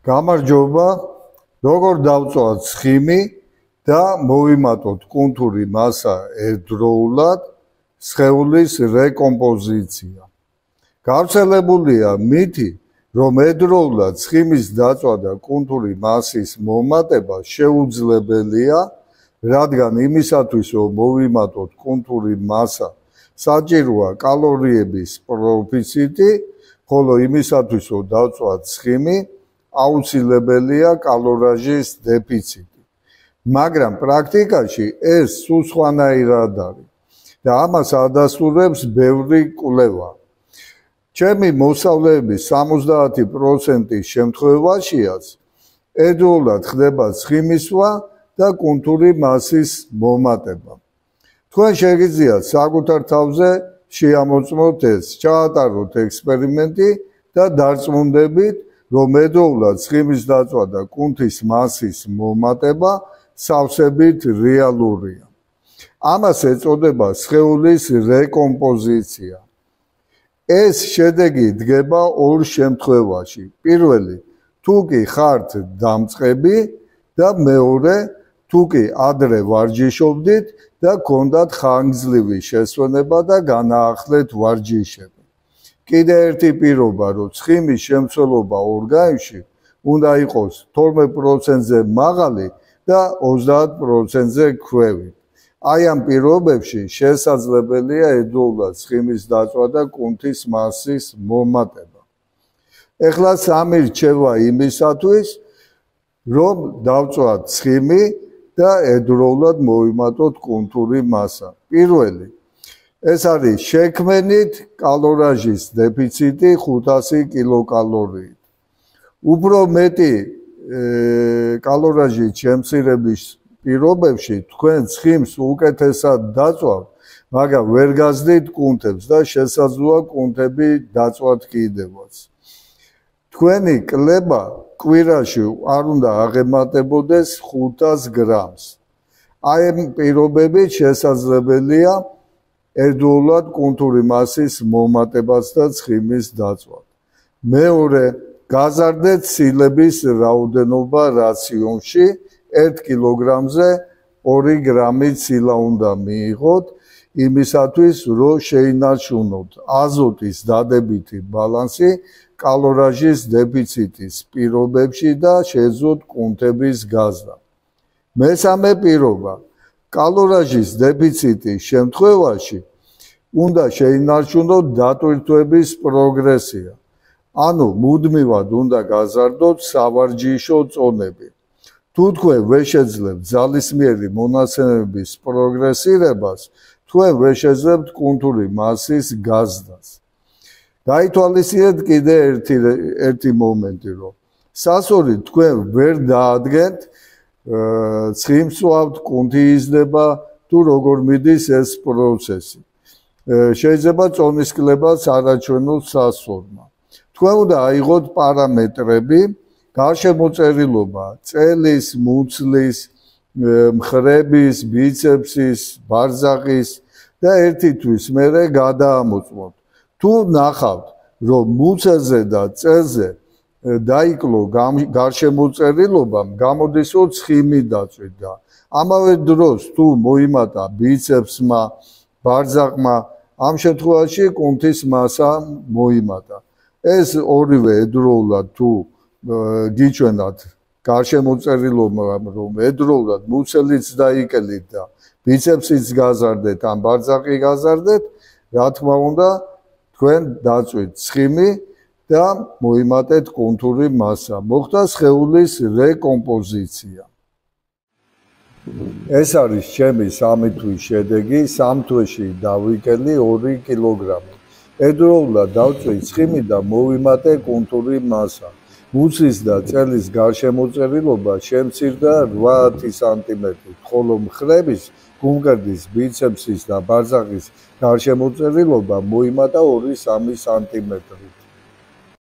გამარჯობა, როგორ დავწვათ ცხიმი და მოვიმატოთ კუნთური მასა ერთდროულად სხეულის რეკომპოზიცია. გავრცელებულია მითი, რომ ერთდროულად ცხიმის დაწვა და კუნთური მასის მომატება შეუძლებელია, რადგან იმისათვის, რომ მოვიმატოთ კუნთური მასა, საჭიროა კალორიების პროფიციტი, ხოლო იმისათვის, რომ დავწვათ ცხიმი, აუცილებელია კალორაჟის დეფიციტი. მაგრამ პრაქტიკაში ეს სულ სხვანაირად არის და ამას ადასტურებს ბევრი კვლევა. ჩემი მოსწავლეების 70% შემთხვევაშიაც ერთდროულად ხდება ცხიმისვა და კუნთური მასის მომატება. თქვენ შეგიძლიათ საკუთარ თავზე შეამოწმოთ ეს, ჩაატაროთ ექსპერიმენტი და დარწმუნდებით, რომ ერთდროულად ცხიმის დაწვა და კუნთის მასის მომატება სავსებით რეალურია. ამას ეწოდება სხეულის რეკომპოზიცია. ეს შედეგი დგება ორ შემთხვევაში. პირველი, თუ კი ხართ დამწყები და მეორე, თუ კი ადრე ვარჯიშობდით და გქონდათ ხანგრძლივი შესვენება და განაახლეთ ვარჯიშები. კიდე ერთი პირობა, რომ ცხიმის შემცველობა ორგანიზმში უნდა იყოს 12%-ზე მაღალი და 30%-ზე ქვევით. აი ამ პირობებში შესაძლებელია ერთდროულად ცხიმის დაწვა და კუნთის მასის მომატება. ეხლა სამი რჩევა იმისათვის, რომ დავწვათ ცხიმი და ერთდროულად მოვიმატოთ კუნთური მასა. პირველი, ეს არის შექმენით კალორაჟის დეფიციტი 500 კილოკალორიით. უფრო მეტი კალორაჟის შემცირების პირობებში თქვენ ცხიმს უკეთესად დაწვავთ, მაგრამ ვერ გაზრდით კუნთებს და შესაძლოა კუნთები დაწვათ კიდევაც. თქვენი კლება კვირაში არ უნდა აღემატებოდეს 500 გრამს. აი ამ პირობებით შესაძლებელია ერთდროულად კუნთური მასის მომატებას და ცხიმის დაწვა. მეორე, გაზარდეთ სილების რაოდენობა რაციონში 1 კილოგრამზე 2 გრამი ცილა უნდა მიიღოთ, იმისათვის, რომ შეინარჩუნოთ აზოტის დადებითი ბალანსი კალორაჟის დეფიციტის პირობებში და შეეძლოთ კუნთების გაზრდა. მესამე პირობა, კალორაჟის დეფიციტის შემთხვევაში უნდა შეინარჩუნოთ დატვირთვების პროგრესია. ანუ მუდმივად უნდა გაზარდოთ სავარჯიშო წონები. თუ თქვენ ვერ შეძლებთ ძალისმიერი მონაცემების პროგრესირებას, თქვენ ვერ შეძლებთ კუნთური მასის გაზრდას. გაითვალისწინეთ კიდე ერთი მომენტი, რომ სასწორით თქვენ ვერ დაადგენთ ცხიმს ვავთ, კუნთი იზრდება, თუ როგორ მიდის ეს პროცესი. შეიძლება წონის კლებაც არაჩვენოს სასწორმა. თქვენ უნდა აიღოთ პარამეტრები, გარშემოწერილობა წელის, მუცლის, მხრების, ბიცეპსის, ბარზახის და ერთი თვის მერე გადაამოწმოთ. თუ ნახავთ, რომ მუცელზე და წელზე დაიკლო გარშემოწერილობამ, გამოდის, რომ ცხიმი დაწვით. ამავე დროს თუ მოიმატა ბიცეპსმა, ბარზახმა, ამ შემთხვევაში კუნთის მასა მოიმატა. ეს ორივე ერთდროულად თუ გიჩვენათ გარშემოწერილობამ, რომ ერთდროულად მუცელიც დაიკლით და ბიცეპსიც გაზარდეთ, ან ბარზახი გაზარდეთ, რა თქმა უნდა, თქვენ დაწვით ცხიმი და მოიმატეთ კუნთური მასა. მოხდა სხეულის რეკომპოზიცია. ეს არის ჩემი 3 თვის შედეგი, 3 თვეში დავიკელი 2 კილოგრამი. ერთდროულად დავწვით ცხიმი და მოვიმატე კუნთური მასა. მუცლის და წელის გარშემოწერილობა შემცირდა 8 სანტიმეტრით, ხოლო მხრების, გუმგრდის, ბიცეპსის და ბარზახის გარშემოწერილობა მოიმატა 2-3 სანტიმეტრით.